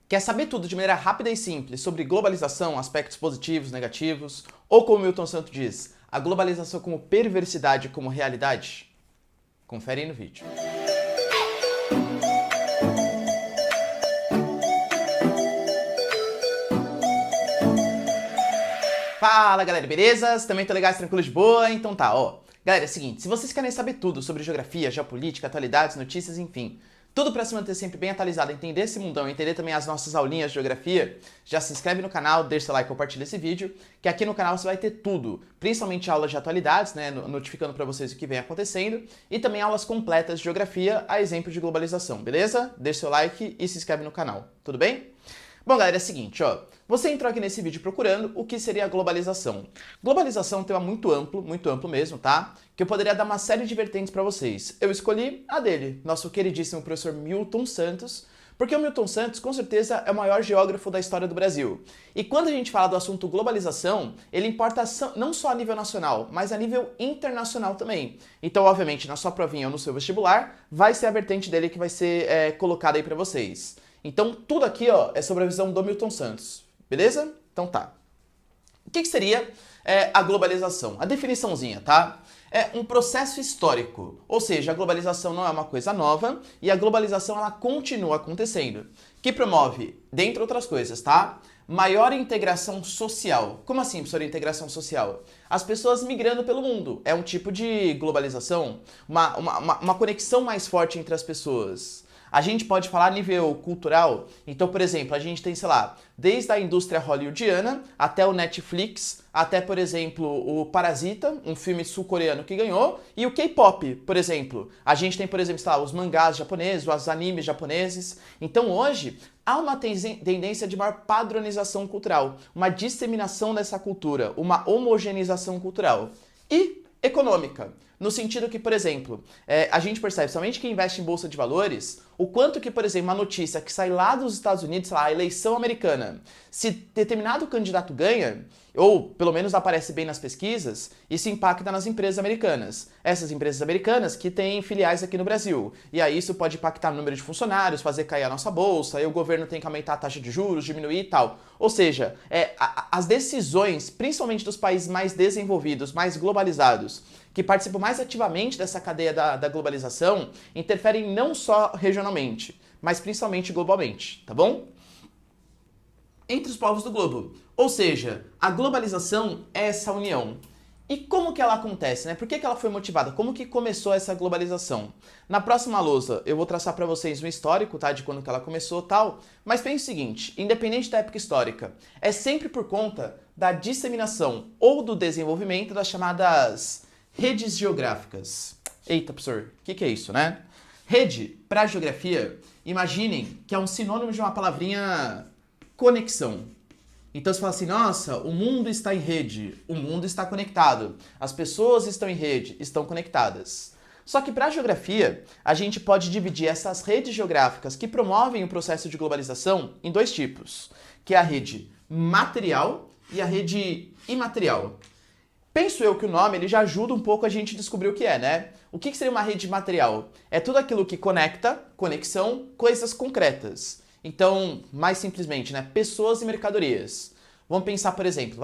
Quer saber tudo de maneira rápida e simples sobre globalização, aspectos positivos, negativos, ou como Milton Santos diz, a globalização como perversidade como realidade? Confere aí no vídeo. Fala galera, beleza? Também tô legais, tranquilos, de boa? Então tá, ó. Galera, é o seguinte, se vocês querem saber tudo sobre geografia, geopolítica, atualidades, notícias, enfim, tudo para se manter sempre bem atualizado, entender esse mundão, entender também as nossas aulinhas de geografia, já se inscreve no canal, deixa seu like, compartilha esse vídeo, que aqui no canal você vai ter tudo, principalmente aulas de atualidades, né, notificando para vocês o que vem acontecendo, e também aulas completas de geografia, a exemplo de globalização, beleza? Deixa seu like e se inscreve no canal, tudo bem? Bom, galera, é o seguinte, ó. Você entrou aqui nesse vídeo procurando o que seria a globalização. Globalização é um tema muito amplo mesmo, tá? Que eu poderia dar uma série de vertentes para vocês. Eu escolhi a dele, nosso queridíssimo professor Milton Santos, porque o Milton Santos, com certeza, é o maior geógrafo da história do Brasil. E quando a gente fala do assunto globalização, ele importa não só a nível nacional, mas a nível internacional também. Então, obviamente, na sua provinha ou no seu vestibular, vai ser a vertente dele que vai ser colocada aí para vocês. Então, tudo aqui, ó, é sobre a visão do Milton Santos, beleza? Então tá. O que seria a globalização? A definiçãozinha, tá? É um processo histórico, ou seja, a globalização não é uma coisa nova e a globalização ela continua acontecendo, que promove, dentre outras coisas, tá? Maior integração social. Como assim, professor, integração social? As pessoas migrando pelo mundo. É um tipo de globalização, uma conexão mais forte entre as pessoas. A gente pode falar a nível cultural, então, por exemplo, a gente tem, sei lá, desde a indústria hollywoodiana até o Netflix, até, por exemplo, o Parasita, um filme sul-coreano que ganhou, e o K-pop, por exemplo. A gente tem, por exemplo, sei lá, os mangás japoneses, os animes japoneses. Então, hoje, há uma tendência de maior padronização cultural, uma disseminação dessa cultura, uma homogeneização cultural. E econômica. No sentido que, por exemplo, a gente percebe, somente quem investe em bolsa de valores, o quanto que, por exemplo, uma notícia que sai lá dos Estados Unidos, sei lá, a eleição americana, se determinado candidato ganha, ou pelo menos aparece bem nas pesquisas, isso impacta nas empresas americanas. Essas empresas americanas que têm filiais aqui no Brasil. E aí isso pode impactar no número de funcionários, fazer cair a nossa bolsa, aí o governo tem que aumentar a taxa de juros, diminuir e tal. Ou seja, as decisões, principalmente dos países mais desenvolvidos, mais globalizados, que participam mais ativamente dessa cadeia da globalização, interferem não só regionalmente, mas principalmente globalmente, tá bom? Entre os povos do globo. Ou seja, a globalização é essa união. E como que ela acontece, né? Por que ela foi motivada? Como que começou essa globalização? Na próxima lousa eu vou traçar para vocês um histórico, tá? De quando que ela começou e tal. Mas pense o seguinte, independente da época histórica, é sempre por conta da disseminação ou do desenvolvimento das chamadas redes geográficas. Eita, professor, o que é isso, né? Rede, para geografia, imaginem que é um sinônimo de uma palavrinha conexão. Então você fala assim, nossa, o mundo está em rede, o mundo está conectado, as pessoas estão em rede, estão conectadas. Só que para a geografia, a gente pode dividir essas redes geográficas que promovem o processo de globalização em dois tipos, que é a rede material e a rede imaterial. Penso eu que o nome ele já ajuda um pouco a gente a descobrir o que é, né? O que seria uma rede material? É tudo aquilo que conecta, conexão, coisas concretas. Então, mais simplesmente, né? Pessoas e mercadorias. Vamos pensar, por exemplo,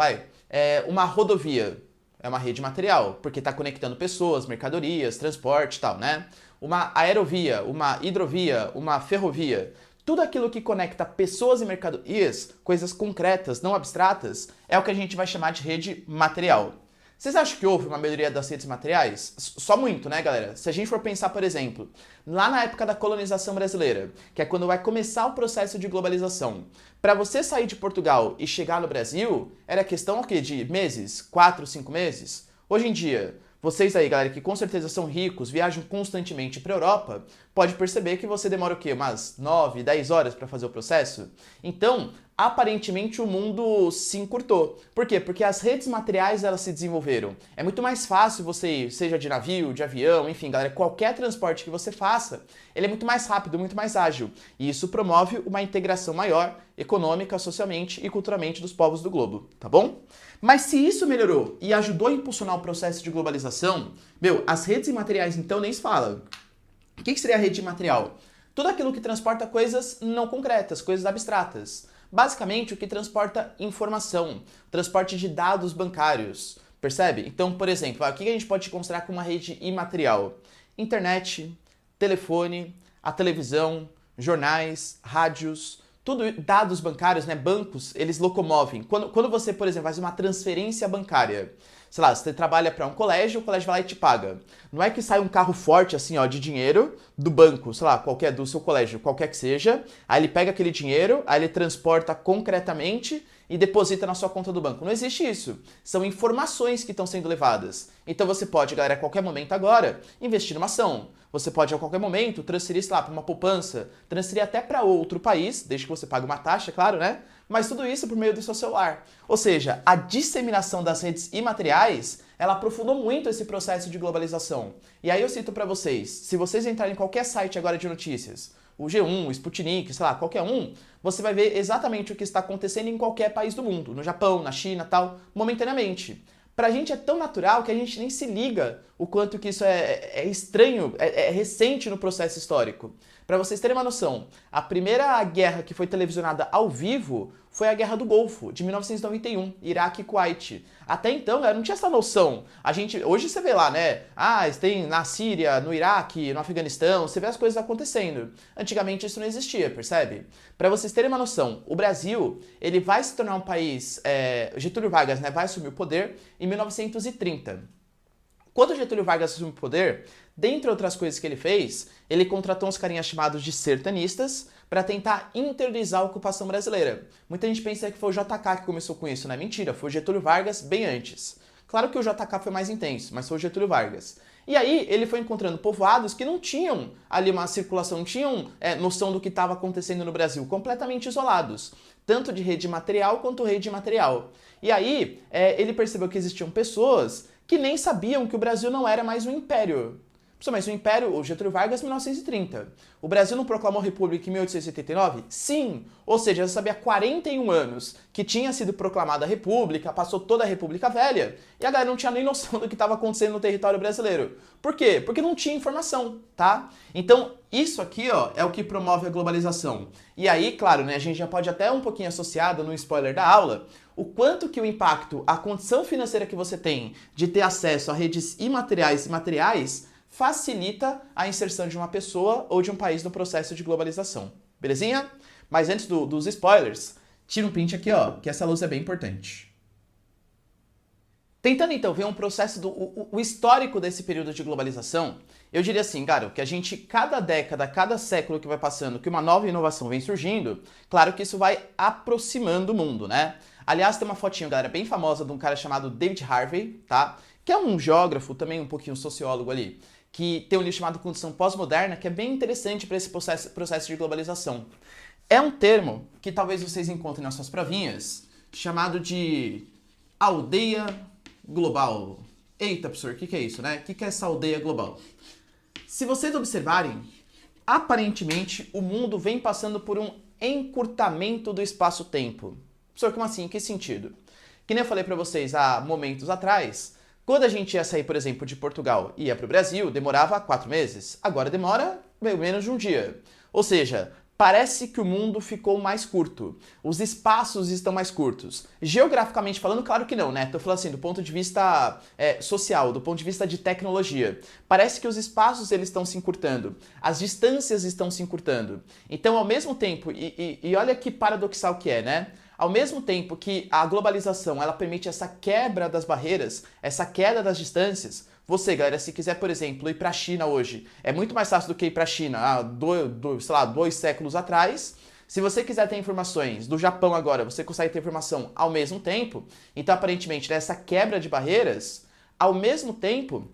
uma rodovia. É uma rede material, porque está conectando pessoas, mercadorias, transporte e tal, né? Uma aerovia, uma hidrovia, uma ferrovia. Tudo aquilo que conecta pessoas e mercadorias, coisas concretas, não abstratas, é o que a gente vai chamar de rede material. Vocês acham que houve uma melhoria das redes materiais? Só muito, né, galera? Se a gente for pensar, por exemplo, lá na época da colonização brasileira, que é quando vai começar o processo de globalização, para você sair de Portugal e chegar no Brasil, era questão o quê? De meses? 4, 5 meses? Hoje em dia, vocês aí, galera, que com certeza são ricos, viajam constantemente para a Europa, pode perceber que você demora o quê? Umas 9, 10 horas para fazer o processo? Então, aparentemente o mundo se encurtou. Por quê? Porque as redes materiais elas se desenvolveram. É muito mais fácil você ir, seja de navio, de avião, enfim, galera, qualquer transporte que você faça, ele é muito mais rápido, muito mais ágil. E isso promove uma integração maior, econômica, socialmente e culturalmente dos povos do globo, tá bom? Mas se isso melhorou e ajudou a impulsionar o processo de globalização, as redes imateriais então nem se fala. O que seria a rede imaterial? Tudo aquilo que transporta coisas não concretas, coisas abstratas. Basicamente, o que transporta informação, transporte de dados bancários, percebe? Então, por exemplo, o que a gente pode considerar como uma rede imaterial? Internet, telefone, a televisão, jornais, rádios, tudo dados bancários, né? Bancos, eles locomovem. Quando você, por exemplo, faz uma transferência bancária, sei lá, você trabalha para um colégio, o colégio vai lá e te paga. Não é que sai um carro forte, assim, ó, de dinheiro do banco, sei lá, qualquer do seu colégio, qualquer que seja, aí ele pega aquele dinheiro, aí ele transporta concretamente e deposita na sua conta do banco. Não existe isso. São informações que estão sendo levadas. Então você pode, galera, a qualquer momento agora, investir numa ação. Você pode, a qualquer momento, transferir, sei lá, para uma poupança, transferir até para outro país, desde que você pague uma taxa, claro, né? Mas tudo isso por meio do seu celular. Ou seja, a disseminação das redes imateriais, ela aprofundou muito esse processo de globalização. E aí eu cito para vocês, se vocês entrarem em qualquer site agora de notícias, o G1, o Sputnik, sei lá, qualquer um, você vai ver exatamente o que está acontecendo em qualquer país do mundo, no Japão, na China, tal, momentaneamente. Pra gente é tão natural que a gente nem se liga o quanto que isso é estranho, é recente no processo histórico. Para vocês terem uma noção, a primeira guerra que foi televisionada ao vivo foi a Guerra do Golfo, de 1991, Iraque e Kuwait. Até então, galera, não tinha essa noção. Hoje você vê lá, né? Tem na Síria, no Iraque, no Afeganistão, você vê as coisas acontecendo. Antigamente isso não existia, percebe? Para vocês terem uma noção, o Brasil, ele vai se tornar um país, Getúlio Vargas, né, vai assumir o poder em 1930. Quando Getúlio Vargas assumiu o poder, dentre outras coisas que ele fez, ele contratou uns carinhas chamados de sertanistas para tentar interiorizar a ocupação brasileira. Muita gente pensa que foi o JK que começou com isso, não é mentira, foi o Getúlio Vargas bem antes. Claro que o JK foi mais intenso, mas foi o Getúlio Vargas. E aí ele foi encontrando povoados que não tinham ali uma circulação, não tinham noção do que estava acontecendo no Brasil, completamente isolados, tanto de rede material quanto rede imaterial. E aí ele percebeu que existiam pessoas que nem sabiam que o Brasil não era mais um império. Mas o Império, o Getúlio Vargas, 1930. O Brasil não proclamou república em 1889? Sim! Ou seja, já sabia há 41 anos que tinha sido proclamada a república, passou toda a República Velha, e a galera não tinha nem noção do que estava acontecendo no território brasileiro. Por quê? Porque não tinha informação, tá? Então, isso aqui, ó, é o que promove a globalização. E aí, claro, né, a gente já pode até um pouquinho associado no spoiler da aula, o quanto que o impacto, a condição financeira que você tem de ter acesso a redes imateriais e materiais facilita a inserção de uma pessoa ou de um país no processo de globalização. Belezinha? Mas antes dos spoilers, tira um print aqui, ó, que essa luz é bem importante. Tentando então ver um processo o histórico desse período de globalização, eu diria assim, cara, que a gente, cada década, cada século que vai passando, que uma nova inovação vem surgindo, claro que isso vai aproximando o mundo, né? Aliás, tem uma fotinha, galera, bem famosa de um cara chamado David Harvey, tá? Que é um geógrafo, também um pouquinho sociólogo ali, que tem um livro chamado Condição Pós-Moderna, que é bem interessante para esse processo de globalização. É um termo que talvez vocês encontrem nas suas provinhas, chamado de aldeia global. Eita, professor, o que é isso, né? O que é essa aldeia global? Se vocês observarem, aparentemente o mundo vem passando por um encurtamento do espaço-tempo. Professor, como assim? Em que sentido? Que nem eu falei para vocês há momentos atrás, quando a gente ia sair, por exemplo, de Portugal e ia para o Brasil, demorava 4 meses. Agora demora menos de um dia. Ou seja, parece que o mundo ficou mais curto. Os espaços estão mais curtos. Geograficamente falando, claro que não, né? Tô falando assim, do ponto de vista social, do ponto de vista de tecnologia. Parece que os espaços eles estão se encurtando. As distâncias estão se encurtando. Então, ao mesmo tempo, e olha que paradoxal que é, né? Ao mesmo tempo que a globalização ela permite essa quebra das barreiras, essa queda das distâncias, você, galera, se quiser, por exemplo, ir para a China hoje, é muito mais fácil do que ir para a China há 2 séculos atrás. Se você quiser ter informações do Japão agora, você consegue ter informação ao mesmo tempo. Então, aparentemente, nessa quebra de barreiras, ao mesmo tempo,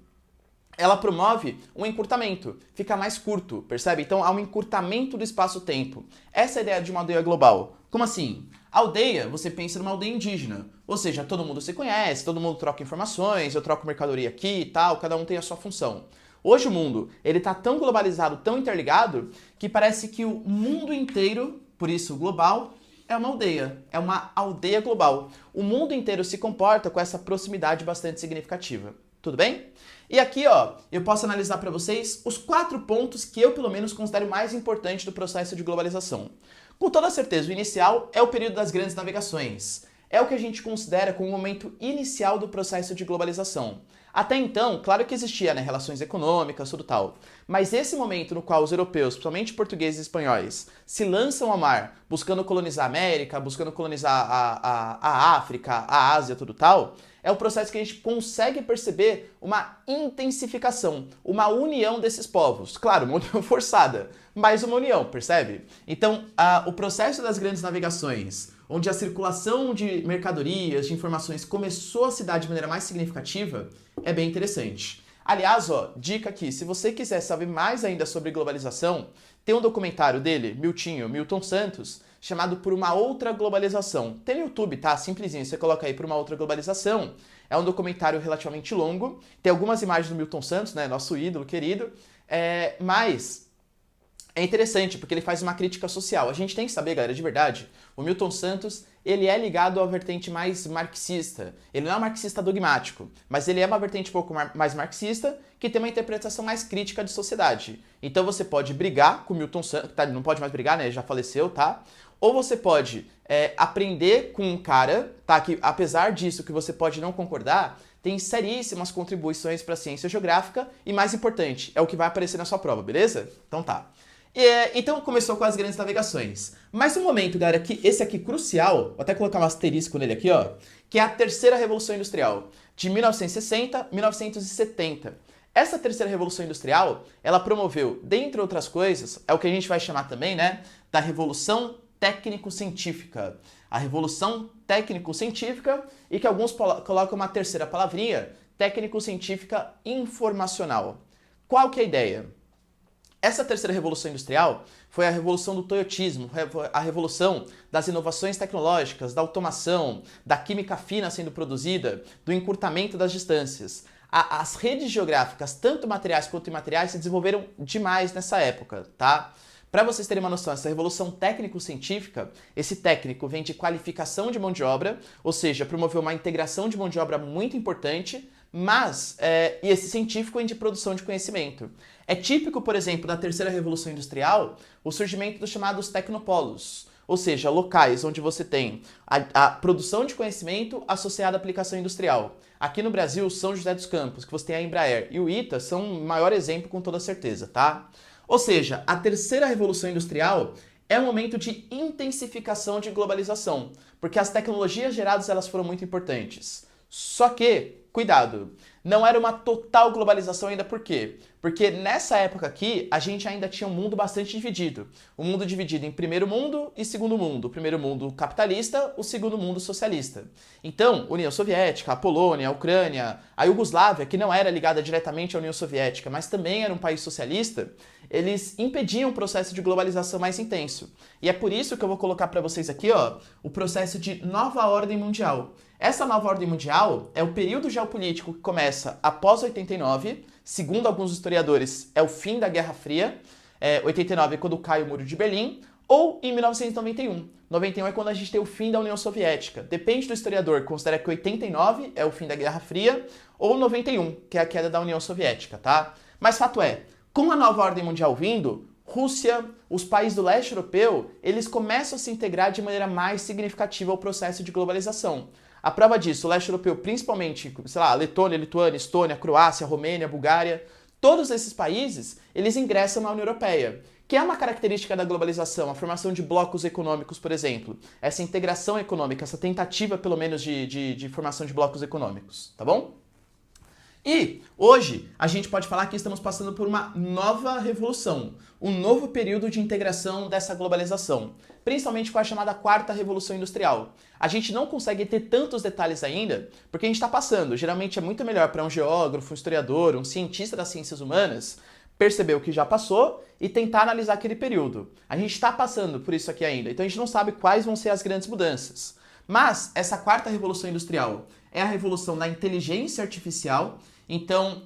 ela promove um encurtamento, fica mais curto, percebe? Então há um encurtamento do espaço-tempo. Essa é a ideia de uma aldeia global. Como assim? Aldeia, você pensa numa aldeia indígena, ou seja, todo mundo se conhece, todo mundo troca informações, eu troco mercadoria aqui e tal, cada um tem a sua função. Hoje o mundo, ele tá tão globalizado, tão interligado, que parece que o mundo inteiro, por isso global, é uma aldeia global. O mundo inteiro se comporta com essa proximidade bastante significativa. Tudo bem? E aqui, ó, eu posso analisar para vocês os 4 pontos que eu, pelo menos, considero mais importantes do processo de globalização. Com toda certeza, o inicial é o período das grandes navegações. É o que a gente considera como o momento inicial do processo de globalização. Até então, claro que existia, né, relações econômicas, tudo tal. Mas esse momento no qual os europeus, principalmente portugueses e espanhóis, se lançam ao mar, buscando colonizar a América, buscando colonizar a África, a Ásia, tudo tal, é o processo que a gente consegue perceber uma intensificação, uma união desses povos. Claro, uma união forçada, mas uma união, percebe? Então, o processo das grandes navegações, onde a circulação de mercadorias, de informações começou a se dar de maneira mais significativa, é bem interessante. Aliás, ó, dica aqui, se você quiser saber mais ainda sobre globalização, tem um documentário dele, Milton Santos, chamado Por uma Outra Globalização. Tem no YouTube, tá? Simplesinho, você coloca aí Por uma Outra Globalização. É um documentário relativamente longo, tem algumas imagens do Milton Santos, né, nosso ídolo querido, mas é interessante porque ele faz uma crítica social. A gente tem que saber, galera, de verdade, o Milton Santos, ele é ligado à vertente mais marxista. Ele não é um marxista dogmático, mas ele é uma vertente um pouco mais marxista que tem uma interpretação mais crítica de sociedade. Então você pode brigar com o Milton Santos, tá? Ele não pode mais brigar, né? Ele já faleceu, tá? Ou você pode aprender com um cara, tá? Que apesar disso que você pode não concordar, tem seríssimas contribuições para a ciência geográfica e, mais importante, é o que vai aparecer na sua prova, beleza? Então tá. Então começou com as grandes navegações. Mas um momento, galera, que esse aqui crucial, vou até colocar um asterisco nele aqui, ó, que é a terceira Revolução Industrial, de 1960 a 1970. Essa terceira Revolução Industrial, ela promoveu, dentre outras coisas, é o que a gente vai chamar também, né, da Revolução Técnico-Científica. A Revolução Técnico-Científica, e que alguns colocam uma terceira palavrinha, Técnico-Científica Informacional. Qual que é a ideia? Essa terceira revolução industrial foi a revolução do toyotismo, a revolução das inovações tecnológicas, da automação, da química fina sendo produzida, do encurtamento das distâncias. As redes geográficas, tanto materiais quanto imateriais, se desenvolveram demais nessa época, tá? Para vocês terem uma noção, essa revolução técnico-científica, esse técnico vem de qualificação de mão de obra, ou seja, promoveu uma integração de mão de obra muito importante, mas e esse científico vem de produção de conhecimento. É típico, por exemplo, da terceira revolução industrial, o surgimento dos chamados tecnopolos, ou seja, locais onde você tem a produção de conhecimento associada à aplicação industrial. Aqui no Brasil, São José dos Campos, que você tem a Embraer e o ITA, são o maior exemplo com toda certeza, tá? Ou seja, a terceira revolução industrial é um momento de intensificação de globalização, porque as tecnologias geradas elas foram muito importantes. Só que, cuidado, não era uma total globalização ainda, por quê? Porque nessa época aqui, a gente ainda tinha um mundo bastante dividido. Um mundo dividido em primeiro mundo e segundo mundo. O primeiro mundo capitalista, o segundo mundo socialista. Então, União Soviética, a Polônia, a Ucrânia, a Iugoslávia, que não era ligada diretamente à União Soviética, mas também era um país socialista, eles impediam o processo de globalização mais intenso. E é por isso que eu vou colocar para vocês aqui, ó, o processo de nova ordem mundial. Essa nova ordem mundial é o período geopolítico que começa após 89, segundo alguns historiadores, é o fim da Guerra Fria, 89 é quando cai o Muro de Berlim, ou em 1991. 91 é quando a gente tem o fim da União Soviética. Depende do historiador, considera que 89 é o fim da Guerra Fria, ou 91, que é a queda da União Soviética, tá? Mas fato é, com a nova ordem mundial vindo, Rússia, os países do leste europeu, eles começam a se integrar de maneira mais significativa ao processo de globalização. A prova disso, o leste europeu, principalmente, sei lá, Letônia, Lituânia, Estônia, Croácia, Romênia, Bulgária, todos esses países, eles ingressam na União Europeia, que é uma característica da globalização, a formação de blocos econômicos, por exemplo. Essa integração econômica, essa tentativa, pelo menos, de formação de blocos econômicos, tá bom? E hoje a gente pode falar que estamos passando por uma nova revolução, um novo período de integração dessa globalização, principalmente com a chamada quarta revolução industrial. A gente não consegue ter tantos detalhes ainda, porque a gente está passando. Geralmente é muito melhor para um geógrafo, um historiador, um cientista das ciências humanas perceber o que já passou e tentar analisar aquele período. A gente está passando por isso aqui ainda, então a gente não sabe quais vão ser as grandes mudanças. Mas essa quarta revolução industrial é a revolução da inteligência artificial. Então,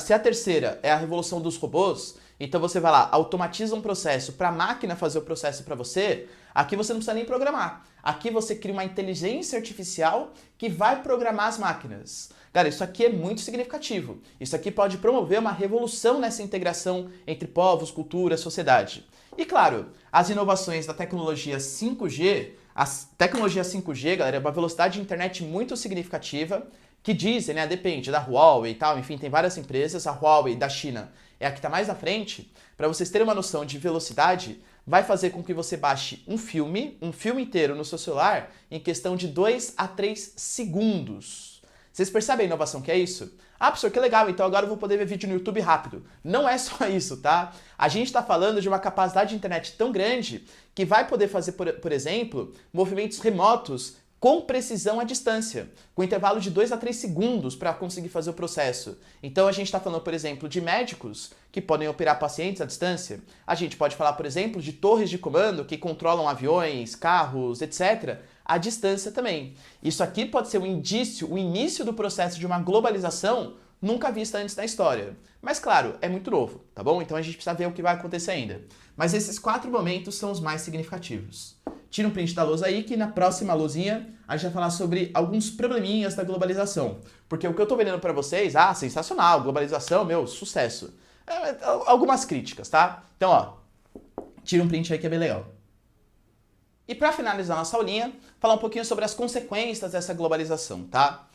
se a terceira é a revolução dos robôs, então você vai lá, automatiza um processo para a máquina fazer o processo para você, Aqui você não precisa nem programar. Aqui você cria uma inteligência artificial que vai programar as máquinas. Cara, isso aqui é muito significativo. Isso aqui pode promover uma revolução nessa integração entre povos, cultura, sociedade. E claro, as inovações da tecnologia 5G, a tecnologia 5G, galera, é uma velocidade de internet muito significativa, que dizem, né, depende da Huawei e tal, enfim, tem várias empresas, a Huawei da China é a que está mais à frente. Para vocês terem uma noção de velocidade, vai fazer com que você baixe um filme inteiro no seu celular, em questão de 2 a 3 segundos. Vocês percebem a inovação que é isso? Ah, professor, que legal, então agora eu vou poder ver vídeo no YouTube rápido. Não é só isso, tá? A gente está falando de uma capacidade de internet tão grande que vai poder fazer, por exemplo, movimentos remotos com precisão à distância, com intervalo de 2 a 3 segundos para conseguir fazer o processo. Então a gente está falando, por exemplo, de médicos que podem operar pacientes à distância. A gente pode falar, por exemplo, de torres de comando que controlam aviões, carros, etc., à distância também. Isso aqui pode ser um indício, o início do processo de uma globalização nunca vista antes na história. Mas claro, é muito novo, tá bom? Então a gente precisa ver o que vai acontecer ainda. Mas esses 4 momentos são os mais significativos. Tira um print da lousa aí que na próxima luzinha a gente vai falar sobre alguns probleminhas da globalização. Porque o que eu tô vendendo para vocês, sensacional, globalização, meu, sucesso. Algumas críticas, tá? Então, ó, tira um print aí que é bem legal. E para finalizar nossa aulinha, falar um pouquinho sobre as consequências dessa globalização, tá?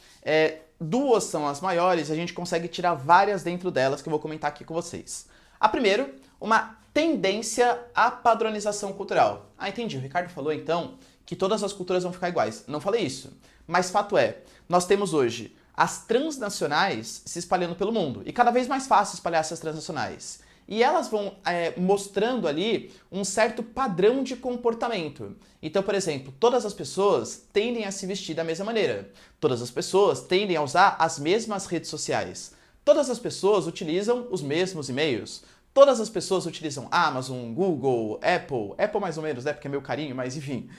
Duas são as maiores, a gente consegue tirar várias dentro delas que eu vou comentar aqui com vocês. A primeira, uma tendência à padronização cultural. Ah, entendi. O Ricardo falou, então, que todas as culturas vão ficar iguais. Não falei isso. Mas fato é, nós temos hoje as transnacionais se espalhando pelo mundo. E cada vez mais fácil espalhar essas transnacionais. E elas vão mostrando ali um certo padrão de comportamento. Então, por exemplo, todas as pessoas tendem a se vestir da mesma maneira. Todas as pessoas tendem a usar as mesmas redes sociais. Todas as pessoas utilizam os mesmos e-mails. Todas as pessoas utilizam Amazon, Google, Apple mais ou menos, né, porque é meu carinho, mas enfim.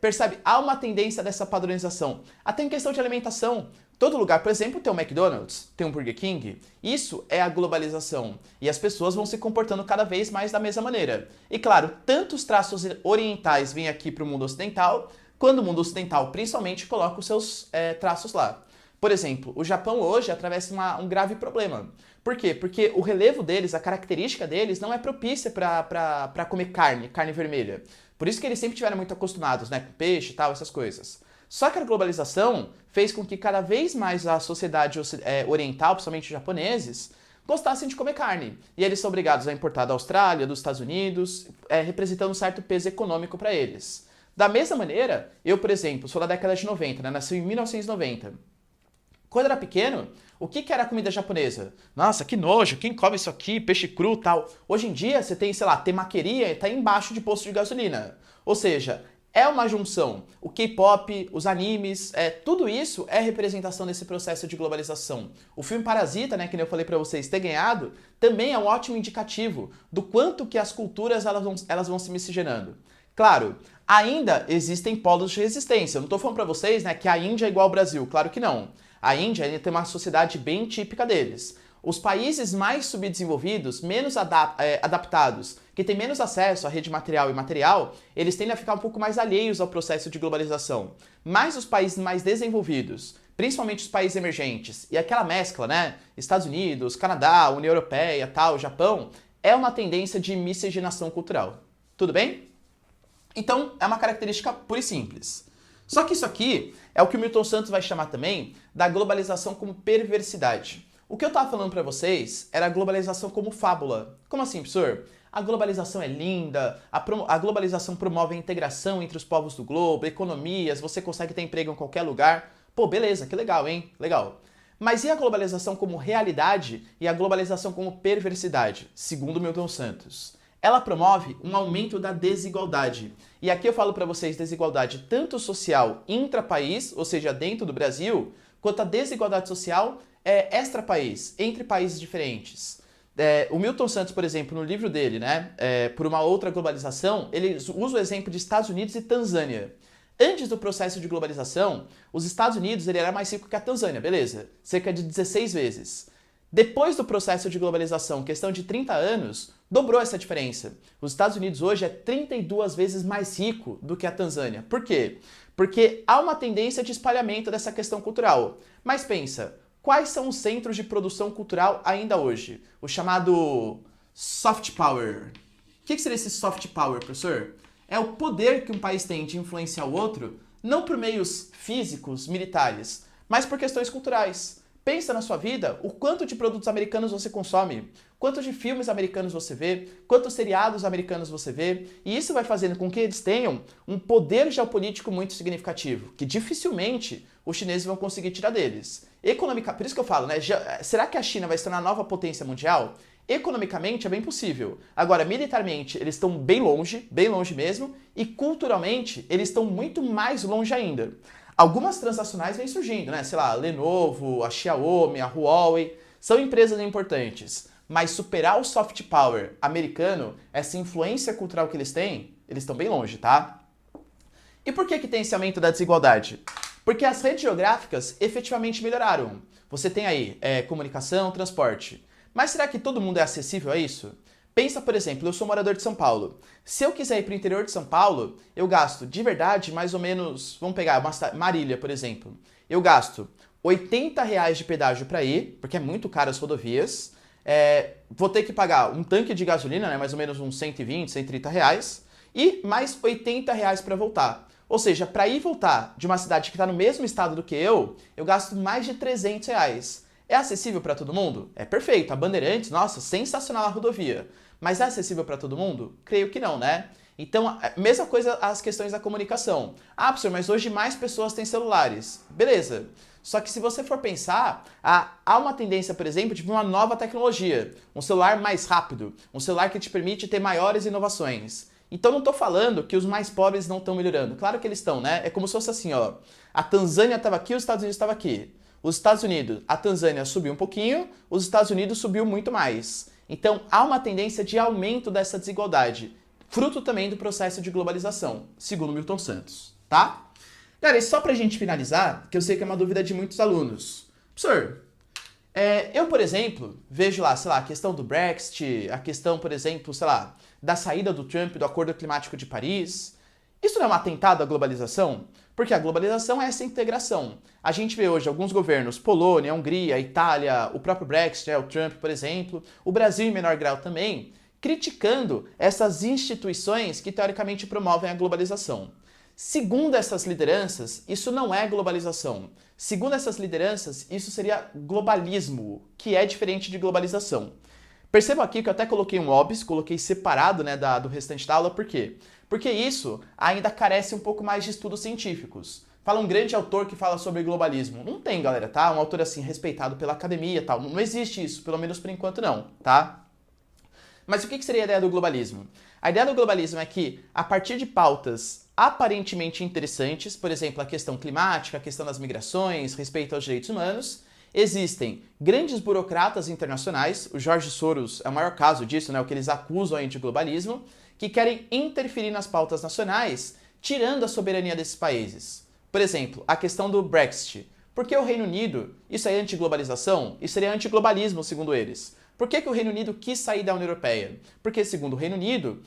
Percebe? Há uma tendência dessa padronização. Até em questão de alimentação. Todo lugar, por exemplo, tem um McDonald's, tem um Burger King. Isso é a globalização. E as pessoas vão se comportando cada vez mais da mesma maneira. E claro, tanto os traços orientais vêm aqui para o mundo ocidental, quando o mundo ocidental principalmente coloca os seus traços lá. Por exemplo, o Japão hoje atravessa um grave problema. Por quê? Porque o relevo deles, a característica deles, não é propícia para comer carne vermelha. Por isso que eles sempre estiveram muito acostumados, né, com peixe e tal, essas coisas. Só que a globalização fez com que cada vez mais a sociedade oriental, principalmente os japoneses, gostassem de comer carne. E eles são obrigados a importar da Austrália, dos Estados Unidos, representando um certo peso econômico para eles. Da mesma maneira, eu, por exemplo, sou da década de 90, né, nasci em 1990. Quando eu era pequeno, o que era a comida japonesa? Nossa, que nojo, quem come isso aqui, peixe cru e tal. Hoje em dia, você tem, sei lá, temaqueria e tá embaixo de posto de gasolina. Ou seja, é uma junção. O K-pop, os animes, tudo isso é representação desse processo de globalização. O filme Parasita, né, que eu falei pra vocês, ter ganhado, também é um ótimo indicativo do quanto que as culturas elas vão se miscigenando. Claro, ainda existem polos de resistência. Eu não tô falando pra vocês, né, que a Índia é igual ao Brasil. Claro que não. A Índia ainda tem uma sociedade bem típica deles. Os países mais subdesenvolvidos, menos adaptados, que têm menos acesso à rede material e imaterial, eles tendem a ficar um pouco mais alheios ao processo de globalização. Mas os países mais desenvolvidos, principalmente os países emergentes, e aquela mescla, né? Estados Unidos, Canadá, União Europeia, tal, Japão, é uma tendência de miscigenação cultural. Tudo bem? Então, é uma característica pura e simples. Só que isso aqui é o que o Milton Santos vai chamar também da globalização como perversidade. O que eu estava falando para vocês era a globalização como fábula. Como assim, professor? A globalização é linda, a globalização promove a integração entre os povos do globo, economias, você consegue ter emprego em qualquer lugar. Pô, beleza, que legal, hein? Legal. Mas e a globalização como realidade e a globalização como perversidade, segundo Milton Santos? Ela promove um aumento da desigualdade. E aqui eu falo para vocês desigualdade tanto social intra-país, ou seja, dentro do Brasil, quanto a desigualdade social extra-país, entre países diferentes. O Milton Santos, por exemplo, no livro dele, né, por uma outra globalização, ele usa o exemplo de Estados Unidos e Tanzânia. Antes do processo de globalização, os Estados Unidos ele era mais rico que a Tanzânia, beleza? Cerca de 16 vezes. Depois do processo de globalização, questão de 30 anos, dobrou essa diferença. Os Estados Unidos hoje é 32 vezes mais rico do que a Tanzânia. Por quê? Porque há uma tendência de espalhamento dessa questão cultural. Mas pensa, quais são os centros de produção cultural ainda hoje? O chamado soft power. O que seria esse soft power, professor? É o poder que um país tem de influenciar o outro, não por meios físicos, militares, mas por questões culturais. Pensa na sua vida o quanto de produtos americanos você consome, quanto de filmes americanos você vê, quantos seriados americanos você vê, e isso vai fazendo com que eles tenham um poder geopolítico muito significativo, que dificilmente os chineses vão conseguir tirar deles. Por isso que eu falo, né? Será que a China vai se tornar a nova potência mundial? Economicamente é bem possível. Agora, militarmente, eles estão bem longe mesmo, e culturalmente, eles estão muito mais longe ainda. Algumas transnacionais vêm surgindo, né? Sei lá, a Lenovo, a Xiaomi, a Huawei, são empresas importantes. Mas superar o soft power americano, essa influência cultural que eles estão bem longe, tá? E por que tem esse aumento da desigualdade? Porque as redes geográficas efetivamente melhoraram. Você tem aí comunicação, transporte. Mas será que todo mundo é acessível a isso? Pensa, por exemplo, eu sou morador de São Paulo. Se eu quiser ir para o interior de São Paulo, eu gasto de verdade mais ou menos, vamos pegar Marília, por exemplo. Eu gasto R$ 80 de pedágio para ir, porque é muito caro as rodovias. Vou ter que pagar um tanque de gasolina, né, mais ou menos uns 120, R$ 130, e mais R$ 80 para voltar. Ou seja, para ir e voltar de uma cidade que está no mesmo estado do que eu gasto mais de R$ 300. É acessível para todo mundo? É perfeito. A Bandeirantes, nossa, sensacional a rodovia. Mas é acessível para todo mundo? Creio que não, né? Então, mesma coisa as questões da comunicação. Ah, professor, mas hoje mais pessoas têm celulares. Beleza. Só que se você for pensar, há uma tendência, por exemplo, de uma nova tecnologia. Um celular mais rápido. Um celular que te permite ter maiores inovações. Então não estou falando que os mais pobres não estão melhorando. Claro que eles estão, né? É como se fosse assim, ó. A Tanzânia estava aqui, os Estados Unidos estavam aqui. Os Estados Unidos, a Tanzânia subiu um pouquinho, os Estados Unidos subiu muito mais. Então há uma tendência de aumento dessa desigualdade, fruto também do processo de globalização, segundo Milton Santos, tá? Cara, e só pra gente finalizar, que eu sei que é uma dúvida de muitos alunos. Professor, eu, por exemplo, vejo lá, sei lá, a questão do Brexit, a questão, por exemplo, sei lá, da saída do Trump do Acordo Climático de Paris. Isso não é um atentado à globalização? Porque a globalização é essa integração. A gente vê hoje alguns governos, Polônia, Hungria, Itália, o próprio Brexit, o Trump, por exemplo, o Brasil em menor grau também, criticando essas instituições que teoricamente promovem a globalização. Segundo essas lideranças, isso não é globalização. Segundo essas lideranças, isso seria globalismo, que é diferente de globalização. Percebam aqui que eu até coloquei um OBS, coloquei separado, né, do restante da aula, por quê? Porque isso ainda carece um pouco mais de estudos científicos. Fala um grande autor que fala sobre globalismo. Não tem, galera, tá? Um autor assim, respeitado pela academia e tal. Não existe isso, pelo menos por enquanto não, tá? Mas o que seria a ideia do globalismo? A ideia do globalismo é que, a partir de pautas aparentemente interessantes, por exemplo, a questão climática, a questão das migrações, respeito aos direitos humanos, existem grandes burocratas internacionais, o George Soros é o maior caso disso, né, o que eles acusam aí de globalismo, que querem interferir nas pautas nacionais, tirando a soberania desses países. Por exemplo, a questão do Brexit. Por que o Reino Unido, isso é antiglobalização? Isso seria antiglobalismo, segundo eles. Por que o Reino Unido quis sair da União Europeia? Porque, segundo o Reino Unido,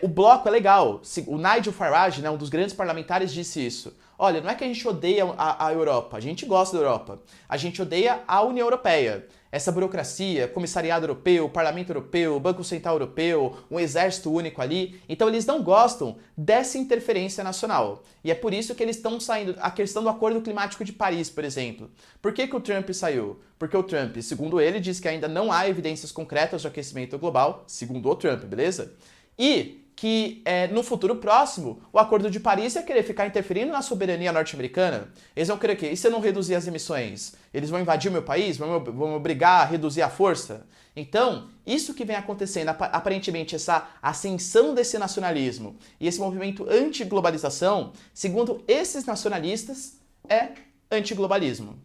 o bloco é legal. O Nigel Farage, né, um dos grandes parlamentares, disse isso. Olha, não é que a gente odeia a Europa, a gente gosta da Europa. A gente odeia a União Europeia. Essa burocracia, Comissariado Europeu, Parlamento Europeu, Banco Central Europeu, um exército único ali. Então eles não gostam dessa interferência nacional. E é por isso que eles estão saindo. A questão do Acordo Climático de Paris, por exemplo. Por que o Trump saiu? Porque o Trump, segundo ele, diz que ainda não há evidências concretas de aquecimento global, segundo o Trump, beleza? E que no futuro próximo o Acordo de Paris ia querer ficar interferindo na soberania norte-americana. Eles vão querer o quê? E se eu não reduzir as emissões? Eles vão invadir o meu país? Vão me obrigar a reduzir a força? Então, isso que vem acontecendo, aparentemente essa ascensão desse nacionalismo e esse movimento anti-globalização, segundo esses nacionalistas, é antiglobalismo.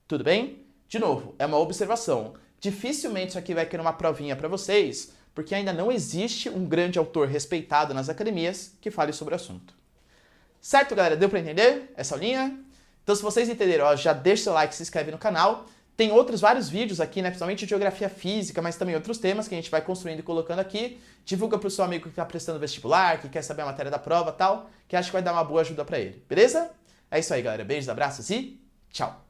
Tudo bem? De novo, é uma observação. Dificilmente isso aqui vai querer uma provinha para vocês, porque ainda não existe um grande autor respeitado nas academias que fale sobre o assunto. Certo, galera? Deu para entender essa aulinha? Então, se vocês entenderam, já deixa seu like, se inscreve no canal. Tem outros vários vídeos aqui, né, principalmente de geografia física, mas também outros temas que a gente vai construindo e colocando aqui. Divulga pro seu amigo que tá prestando vestibular, que quer saber a matéria da prova e tal, que acho que vai dar uma boa ajuda pra ele, beleza? É isso aí, galera. Beijos, abraços e tchau!